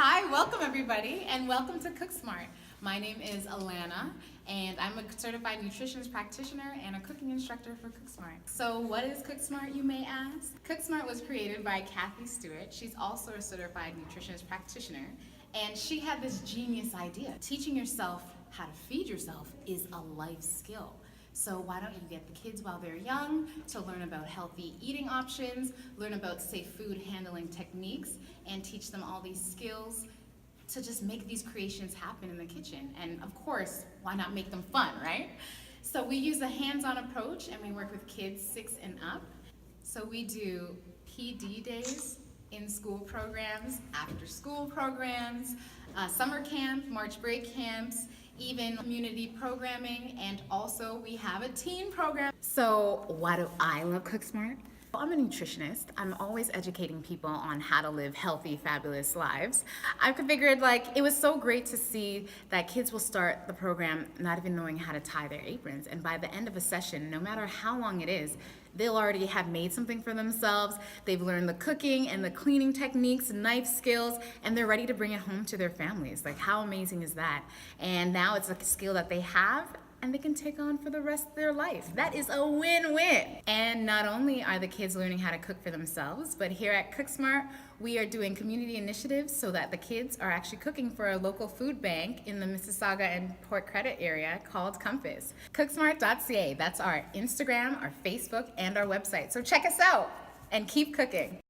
Hi, welcome everybody, and welcome to Cooksmart. My name is Alana, and I'm a certified nutritionist practitioner and a cooking instructor for Cooksmart. So what is Cooksmart, you may ask? Cooksmart was created by Kathy Stewart. She's also a certified nutritionist practitioner, and she had this genius idea. Teaching yourself how to feed yourself is a life skill. So why don't you get the kids while they're young to learn about healthy eating options, learn about safe food handling techniques, and teach them all these skills to just make these creations happen in the kitchen. And of course, why not make them fun, right? So we use a hands-on approach and we work with kids 6 and up. So we do PD days, in-school programs, after-school programs, summer camp, March break camps, even community programming, and also we have a teen program. So why do I love Cooksmart? Well, I'm a nutritionist. I'm always educating people on how to live healthy, fabulous lives. I figured it was so great to see that kids will start the program not even knowing how to tie their aprons. And by the end of a session, no matter how long it is, they'll already have made something for themselves. They've learned the cooking and the cleaning techniques, knife skills, and they're ready to bring it home to their families. How amazing is that? And now it's a skill that they have and they can take on for the rest of their life. That is a win-win. And not only are the kids learning how to cook for themselves, but here at Cooksmart, we are doing community initiatives so that the kids are actually cooking for a local food bank in the Mississauga and Port Credit area called Compass. Cooksmart.ca, that's our Instagram, our Facebook, and our website. So check us out and keep cooking.